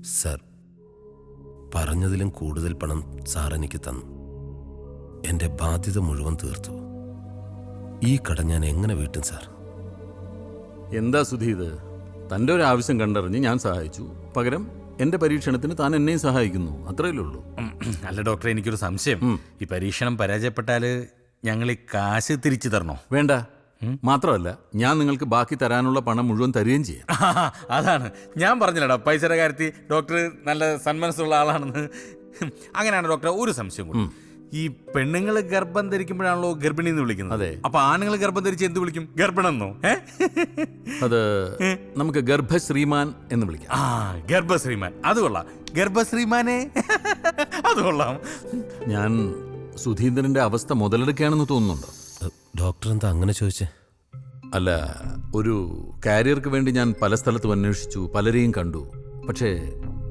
Sir, പറഞ്ഞതിലും കൂടുതൽ പണം sir എനിക്ക് തന്നു. എൻ്റെ ബാധ്യത മുഴുവൻ തീർത്തു. ഈ കട ഞാൻ എങ്ങനെ വീട്ടും സാർ? എന്താ സുധി ഇത്? തൻ്റെ ഒരു ആവശ്യം കണ്ടറിഞ്ഞ് ഞാൻ സഹായിച്ചു. പകരം എൻ്റെ പരീക്ഷണത്തിന് താൻ എന്നെയും സഹായിക്കുന്നു. അത്രയല്ലേ ഉള്ളൂ. അല്ല ഡോക്ടറെ, എനിക്കൊരു സംശയം. ഈ പരീക്ഷണം പരാജയപ്പെട്ടാൽ ഞങ്ങൾ ഈ കാശ് തിരിച്ചു തരണോ? വേണ്ട. മാത്രമല്ല, ഞാൻ നിങ്ങൾക്ക് ബാക്കി തരാനുള്ള പണം മുഴുവൻ തരികയും ചെയ്യാം. അതാണ് ഞാൻ പറഞ്ഞില്ലടാ, പൈസയുടെ കാര്യത്തിൽ ഡോക്ടർ നല്ല സന്മനസ്സുള്ള ആളാണെന്ന്. അങ്ങനെയാണ് ഡോക്ടർ. ഒരു സംശയം കൂടി. ഈ പെണ്ണുങ്ങൾ ഗർഭം ധരിക്കുമ്പോഴാണല്ലോ ഗർഭിണി എന്ന് വിളിക്കുന്നത്. അതെ. അപ്പൊ ആണുങ്ങൾ ഗർഭം ധരിച്ച് എന്ത് വിളിക്കും? ഗർഭിണെന്നോ? അത് നമുക്ക് ഗർഭശ്രീമാൻ എന്ന് വിളിക്കാം. ഗർഭശ്രീമാൻ. അത് കൊള്ളാം. ഗർഭശ്രീമാനെ അത് കൊള്ളാം. ഞാൻ സുധീന്ദ്രന്റെ അവസ്ഥ മുതലെടുക്കുകയാണെന്ന് തോന്നുന്നുണ്ടോ? ഡോക്ടർ എന്താ അങ്ങനെ ചോദിച്ചേ? അല്ല, ഒരു കാരിയർക്ക് വേണ്ടി ഞാൻ പല സ്ഥലത്തും അന്വേഷിച്ചു, പലരെയും കണ്ടു. പക്ഷേ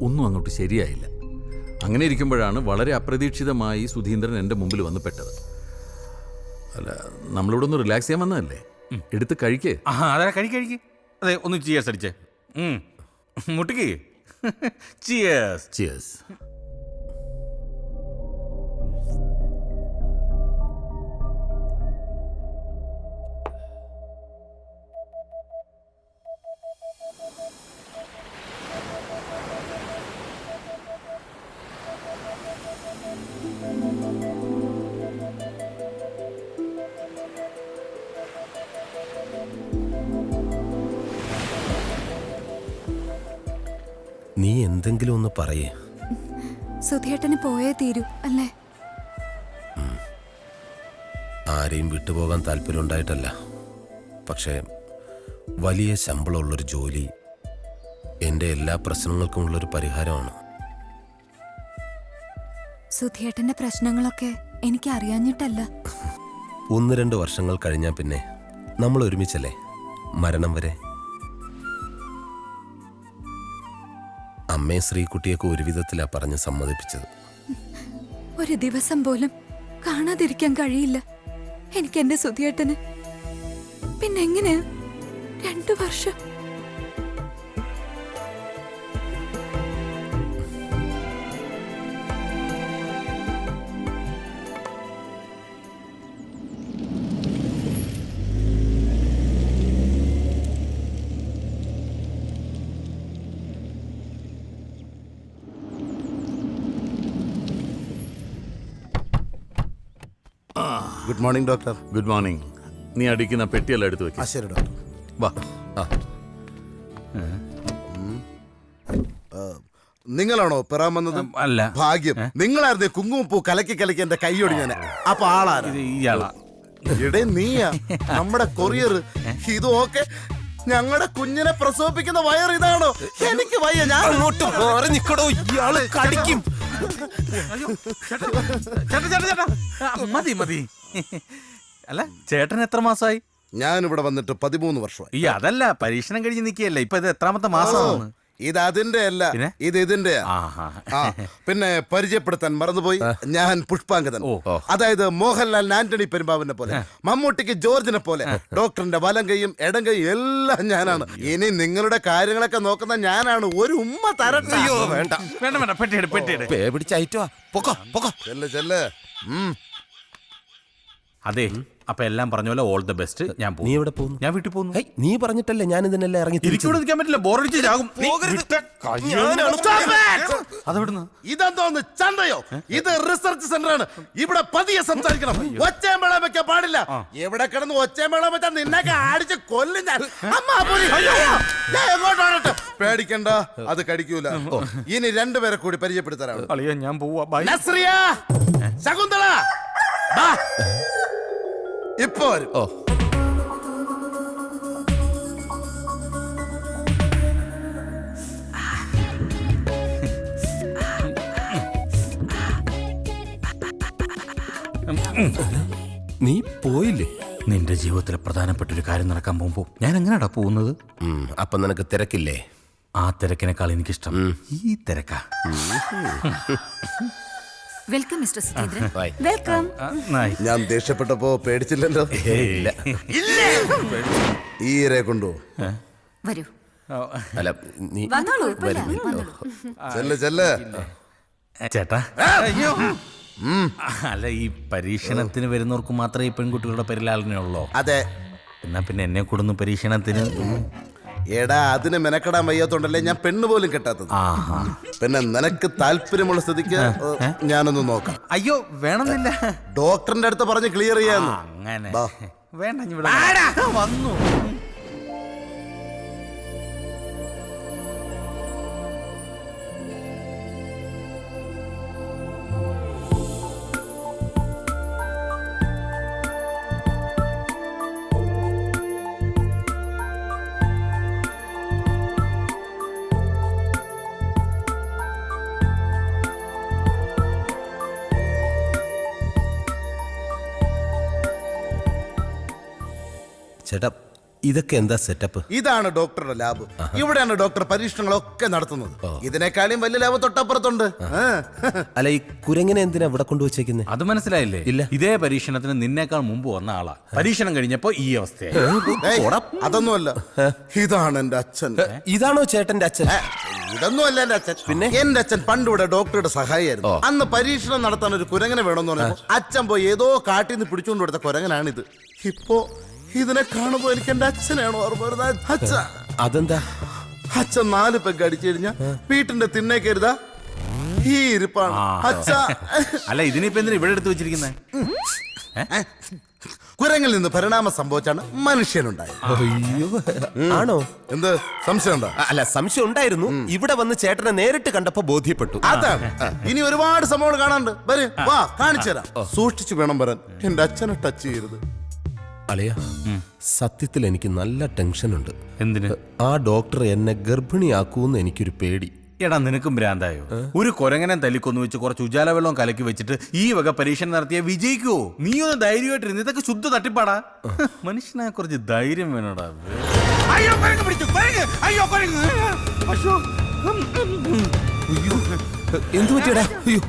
ഒന്നും അങ്ങോട്ട് ശരിയായില്ല. അങ്ങനെ ഇരിക്കുമ്പോഴാണ് വളരെ അപ്രതീക്ഷിതമായി സുധീന്ദ്രൻ എൻ്റെ മുമ്പിൽ വന്ന് പെട്ടത്. അല്ല, നമ്മളിവിടെ ഒന്ന് റിലാക്സ് ചെയ്യാൻ വന്നതല്ലേ? എടുത്ത് കഴിക്കേ. അതെ, കഴിക്ക്. അതെ, ഒന്ന് ചിയേഴ്സ് അടിച്ചേ. മുട്ടിക്ക്. ചിയേഴ്സ്. ചിയേഴ്സ്. നീ എന്തെങ്കിലും ഒന്ന് പറയേ. സുധിയേട്ടന് പോയേ തീരൂ അല്ലേ? ആരെയും വിട്ടുപോകാൻ താല്പര്യമുണ്ടായിട്ടല്ല. പക്ഷേ വലിയ ശമ്പളമുള്ളൊരു ജോലി എൻ്റെ എല്ലാ പ്രശ്നങ്ങൾക്കുമുള്ളൊരു പരിഹാരമാണ്. സുധിയേട്ടന്റെ പ്രശ്നങ്ങളൊക്കെ എനിക്ക് അറിയാഞ്ഞിട്ടല്ല. 1-2 വർഷങ്ങൾ കഴിഞ്ഞാൽ പിന്നെ നമ്മൾ ഒരുമിച്ചല്ലേ, മരണം വരെ. അമ്മയെ ശ്രീകുട്ടിയൊക്കെ ഒരു വിധത്തിലാ പറഞ്ഞ് സമ്മതിപ്പിച്ചത്. ഒരു ദിവസം പോലും കാണാതിരിക്കാൻ കഴിയില്ല എനിക്ക് എന്റെ സുധിയേട്ടന്. പിന്നെ എങ്ങനെയാ 2 വർഷം? Good morning doctor. Good morning. നീ അടിക്കുന്ന പെട്ടിയെല്ലാം എടുത്ത് വെക്കാം. ശരി ഡോക്ടർ. വാ. നിങ്ങളാണോ പെറാൻ വന്നത്? അല്ല. ഭാഗ്യം. നിങ്ങളായിരുന്നു കുങ്കുമപ്പൂ കലക്കി കലക്കി എന്റെ കൈയൊടി ഞാൻ. അപ്പൊ ആളാണ് ഇയാളാ. ഇടേ നീയാ നമ്മുടെ കൊറിയർ. ഇത് ഓക്കെ. ഞങ്ങളുടെ കുഞ്ഞിനെ പ്രസവിപ്പിക്കുന്ന വയർ ഇതാണോ? എനിക്ക് വയ്യ. ഞാൻ അങ്ങോട്ട് മാറി നിക്കടോ, ഇയാള് കടിക്കും. ചേട്ടാ, മതി. അല്ല, ചേട്ടൻ എത്ര മാസമായി? ഞാൻ ഇവിടെ വന്നിട്ട് 13 വർഷമായി. ഈ അതല്ല, പരീക്ഷണം കഴിഞ്ഞ് നിൽക്കുകയല്ലേ. ഇപ്പൊ ഇത് എത്രാമത്തെ മാസമാണ്? ഇത് അതിന്റെ അല്ല, ഇത് ഇതിന്റെ. പിന്നെ പരിചയപ്പെടുത്താൻ മറന്നുപോയി, ഞാൻ പുഷ്പാങ്കദൻ. അതായത് മോഹൻലാൽ ആന്റണി പെരുമ്പാവിനെ പോലെ, മമ്മൂട്ടിക്ക് ജോർജിനെ പോലെ, ഡോക്ടറിന്റെ വലം കൈയും ഇടം കൈയും എല്ലാം ഞാനാണ്. ഇനി നിങ്ങളുടെ കാര്യങ്ങളൊക്കെ നോക്കുന്ന ഞാനാണ്. ഒരു ഉമ്മ തരട്ടെ? വേണ്ട. പെട്ടിയെടു. പേ പിടിച്ചയറ്റോ. പൊക്കോ. ചെല്ല്. അതെ, അപ്പൊ എല്ലാം പറഞ്ഞ പോലെ ഓൾ ദ ബെസ്റ്റ്. ഞാൻ നീ എവിടെ പോകുന്നു? ഞാൻ വീട്ടിൽ പോകുന്നു. നീ പറഞ്ഞിട്ടല്ലേ ഞാൻ ഇതിനെല്ലാം ഇറങ്ങി എനിക്കിവിടെ നിൽക്കാൻ പറ്റില്ല, ബോറടിച്ച് ചാകും. അതെവിടുന്ന്? ഇതെന്തോന്ന് ചന്തയോ? ഇത് റിസർച്ച് സെന്റർ ആണ്. ഇവിടെ പതിയെ സംസാരിക്കണം. ഒച്ചമേളം വെക്കാൻ പാടില്ല. എവിടെ കിടന്ന് ഒച്ചമേളം വെച്ചാൽ നിന്നൊക്കെ അടിച്ച് കൊല്ലും ഞാൻ. എങ്ങോട്ടാണ്? പേടിക്കണ്ട, അത് കടിക്കൂല. ഇനി 2 പേരെ കൂടി പരിചയപ്പെടുത്താനാണ്. ഞാൻ പോവാ. നസ്രിയ, ശകുന്തള, ഇപ്പൊ വരും. നീ പോയില്ലേ? നിന്റെ ജീവിതത്തിലെ പ്രധാനപ്പെട്ട ഒരു കാര്യം നടക്കാൻ പോകുമ്പോ ഞാൻ എങ്ങനെയാടാ പോകുന്നത്? അപ്പൊ നിനക്ക് തിരക്കില്ലേ? ആ തിരക്കിനേക്കാൾ എനിക്കിഷ്ടം ഈ തിരക്കാ. Welcome mister Sudheendran. വെൽക്കം. ഞാൻ ദേഷ്യപ്പെട്ടപ്പോ പേടിച്ചില്ലല്ലോ. ഇല്ല. ഈരെ കൊണ്ടു വരൂ. അല്ല നീ വന്നോളൂ വരും, വരും. വന്നോളൂ. ചെല്ല് ചെല്ല്. ചേട്ടാ അയ്യോ അല്ല ഈ പരീക്ഷണത്തിന് വരുന്നവർക്ക് മാത്രമേ ഈ പെൺകുട്ടികളുടെ പരിലാളനയുള്ളൂ. അതെ. എന്നാ പിന്നെ എന്നെ കൊടുന്നു പരീക്ഷണത്തിന്. എടാ അതിന് മെനക്കെടാൻ വയ്യാത്തോണ്ടല്ലേ ഞാൻ പെണ്ണ് പോലും കെട്ടാത്തത്. ആഹാ. പിന്നെ നിനക്ക് താല്പര്യമുള്ള സ്ഥിതിക്ക് ഞാനൊന്ന് നോക്കാം. അയ്യോ വേണമെന്നില്ല. ഡോക്ടറിന്റെ അടുത്ത് പറഞ്ഞ് ക്ലിയർ ചെയ്യാന്ന്. അങ്ങനെ ബാ. വേണ്ട ഇനി ഇവിടെ വന്നു. ചേട്ടാ ഇതൊക്കെ എന്താ സെറ്റപ്പ്? ഇതാണ് ഡോക്ടറുടെ ലാബ്. ഇവിടെയാണ് ഡോക്ടർ പരീക്ഷണങ്ങളൊക്കെ നടത്തുന്നത്. ഇതിനേക്കാളും വലിയ ലാബ് തൊട്ടപ്പുറത്തുണ്ട്. അല്ല ഈ കുരങ്ങനെ എന്തിനാ ഇവിടെ കൊണ്ടുവച്ചേക്കുന്നത്? അത് മനസ്സിലായില്ലേ? ഇല്ല. ഇതേ പരീക്ഷണത്തിന് നിന്നേക്കാൾ മുമ്പ് വന്ന ആളാ. പരീക്ഷണം കഴിഞ്ഞപ്പോ ഈ അവസ്ഥയായി. ഏയ്, അതൊന്നുമല്ല. ഇതാണ് എന്റെ അച്ഛൻ. ഇതാണോ ചേട്ടന്റെ അച്ഛൻ? ഇതൊന്നുമല്ല എന്റെ അച്ഛൻ. പിന്നെ എന്റെ അച്ഛൻ പണ്ട് ഇവിടെ ഡോക്ടറുടെ സഹായിയായിരുന്നു. അന്ന് പരീക്ഷണം നടത്താൻ ഒരു കുരങ്ങനെ വേണമെന്ന് പറഞ്ഞപ്പോ അച്ഛൻ പോയി ഏതോ കാട്ടിൽ നിന്ന് പിടിച്ചുകൊണ്ട് കൊടുത്ത കുരങ്ങനാണിത്. ഇപ്പോ ഇതിനെ കാണുമ്പോ എനിക്ക് എന്റെ അച്ഛനാണോ ഓർമ്മ വരുന്നത്. അച്ഛ അതെന്താ? അച്ഛൻ 4 പെഗ് അടിച്ചു കഴിഞ്ഞാ വീട്ടിന്റെ തിണ്ണേ കരുതാ ഈ ഇരിപ്പാണ് അച്ഛ. അല്ല ഇതിനിപ്പോ എന്തിനാ ഇവിടെ എടുത്തു വെച്ചിരിക്കുന്നത്? കുരങ്ങിൽ നിന്ന് പരിണാമം സംഭവിച്ചാണ് മനുഷ്യനുണ്ടായത്. അയ്യോ ആണോ? എന്ത് സംശയം ഉണ്ടോ? അല്ല സംശയം ഉണ്ടായിരുന്നു. ഇവിടെ വന്ന് ചേട്ടനെ നേരിട്ട് കണ്ടപ്പോ ബോധ്യപ്പെട്ടു. അതാണ്. ഇനി ഒരുപാട് സംഭവങ്ങൾ കാണാനുണ്ട്. വരും വാ കാണിച്ചു തരാം. സൂക്ഷിച്ചു വേണം വരാൻ. എന്റെ അച്ഛനെ ടച്ച് ചെയ്യരുത്. അളിയ സത്യത്തിൽ എനിക്ക് നല്ല ടെൻഷനുണ്ട്. എന്തിന്? ആ ഡോക്ടർ എന്നെ ഗർഭിണിയാക്കൂന്ന് എനിക്കൊരു പേടി. എടാ നിനക്കും ഭ്രാന്തായോ? ഒരു കൊരങ്ങനെ തല്ലിക്കൊന്നു വെച്ച് കുറച്ച് ഉജാല വെള്ളവും കലക്കി വെച്ചിട്ട് ഈ വക പരീക്ഷണം നടത്തിയാ വിജയിക്കുവോ? നീ ഒന്ന് ധൈര്യമായിട്ടിരുന്ന്. ഇതൊക്കെ ശുദ്ധ തട്ടിപ്പാടാ. മനുഷ്യനെ കുറച്ച് ധൈര്യം വേണോടാ. അയ്യോ കുരങ്ങ് പിടിച്ചു, കുരങ്ങ്. അയ്യോ കുരങ്ങ്. അയ്യോ. എന്തു പറ്റിയടാ? അയ്യോ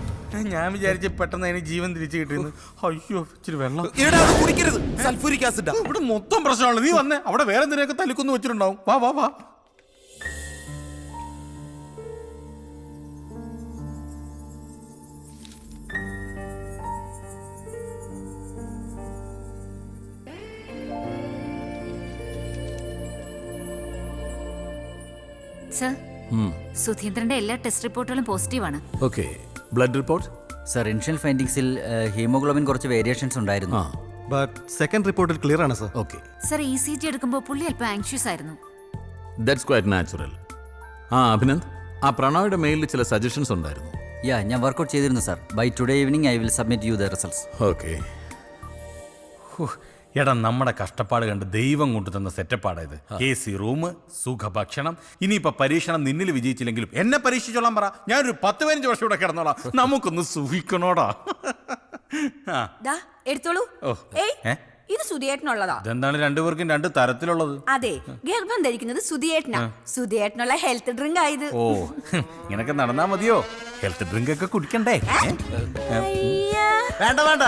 ഞാൻ വിചാരിച്ച പെട്ടെന്ന് അതിന് ജീവൻ തിരിച്ചു കിട്ടിയെന്ന്. അയ്യോ ഇച്ചിരി വെള്ളം. കുടിക്കരുത്, സൾഫൂരിക് ആസിഡാ. ഇവിടെ മൊത്തം പ്രശ്നമാണ്. നീ വന്നേ, അവിടെ വേറെ എന്തിനൊക്കെ തല്ലിക്കൊന്നു വെച്ചിട്ടുണ്ടാവും. വാ വാ വാ. സർ സുധീന്ദ്രന്റെ എല്ലാ ടെസ്റ്റ് റിപ്പോർട്ടുകളും പോസിറ്റീവാണ്. Okay. Blood report? Sir initial ഫൈൻഡിങ്സിൽ ഹീമോഗ്ലോബിൻ കുറച്ച് വേരിയേഷൻസ് ഉണ്ടായിരുന്നു. ബട്ട് സെക്കൻഡ് റിപ്പോർട്ടിൽ ക്ലിയർ ആണ് സർ. ഓക്കെ. സർ ECG എടുക്കുമ്പോൾ പുള്ളി അല്പം ആങ്ഷ്യസ് ആയിരുന്നു. That's quite natural. അഭിനന്ദ്, ആ പ്രണോയുടെ മെയിലിൽ ചില സജഷൻസ് ഉണ്ടായിരുന്നു. ഞാൻ വർക്കൗട്ട് ചെയ്തിരുന്നു sir. By today evening I will submit you the results. Okay. എടാ നമ്മുടെ കഷ്ടപ്പാട് കണ്ട് ദൈവം കൊണ്ടുതന്ന സെറ്റപ്പാടാ ഇത്. AC റൂം, സുഖഭക്ഷണം. ഇനിയിപ്പോ പരീക്ഷണം നിന്നിൽ വിജയിച്ചില്ലെങ്കിലും എന്നെ പരീക്ഷിച്ചോളാൻ പറ. ഞാനൊരു 10-15 വർഷം ഇവിടെ കിടന്നോളാം. നമുക്കൊന്ന് സുഖിക്കണോടാ. ദാ എടുത്തോളൂ. ഓ. ഏയ് ഇത് സുധിയേട്ടനുള്ളതാ. ഇതെന്താണ് രണ്ടുപേർക്കും 2 തരത്തിലുള്ളത്? അതെ, ഗർഭം ധരിക്കുന്നത് സുധിയേട്ടനാ. സുധിയേട്ടനുള്ള ഹെൽത്ത് ഡ്രിങ്ക് ആയത്. ഓ ഇങ്ങനൊക്കെ നടന്നാ മതിയോ? ഹെൽത്ത് ഡ്രിങ്ക് ഒക്കെ കുടിക്കണ്ടേ? വേണ്ട വേണ്ട,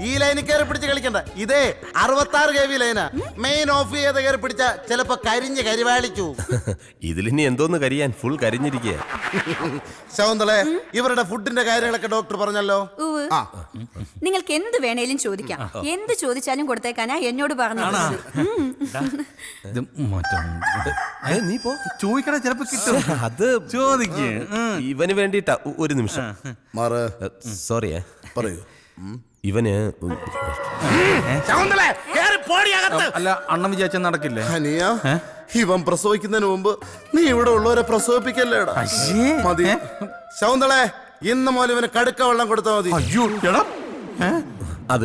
ഈ ലൈനിൽ കയറി പിടിച്ച് കളിക്കണ്ട. ഇതേ 66 kV ലൈനാ. മെയിൻ ഓഫ് ചെയ്ത് കയറി പിടിച്ച ചിലപ്പോ കരിഞ്ഞ് കരിവാളിച്ചു. ഇതിലിനി എന്തോന്ന് കരിയാൻ, ഫുൾ കരിഞ്ഞിരിക്കുക. ശകുന്തളെ, ഇവരുടെ ഫുഡിന്റെ കാര്യങ്ങളൊക്കെ ഡോക്ടർ പറഞ്ഞല്ലോ. ഉവ്വ്. നിങ്ങൾക്ക് എന്ത് വേണേലും ചോദിക്കാം. എന്ത് ചോദിച്ചാലും കൊടുത്തേക്കാനാ എന്നോട് പറഞ്ഞത്. ഇത് മാറ്റം. നീ പോ ചോദിക്കണ ചിലപ്പോ കിട്ടും. അത് ചോദിക്ക്. ഇവന് വേണ്ടിട്ടാ. ഒരു നിമിഷം മാറ്. സോറിയേ. പറയൂ. ഇവന് അല്ല അണ്ണൻ വിചാരിച്ച നടക്കില്ലേ? ഹനിയ, ഇവൻ പ്രസവിക്കുന്നതിന് മുമ്പ് നീ ഇവിടെ ഉള്ളവരെ പ്രസവിപ്പിക്കല്ലേടാ. മതി ശകുന്തളെ, ഇന്ന് മുതൽ ഇവന് കടുക്ക വെള്ളം കൊടുത്താൽ മതി. അയ്യോ എടാ അത്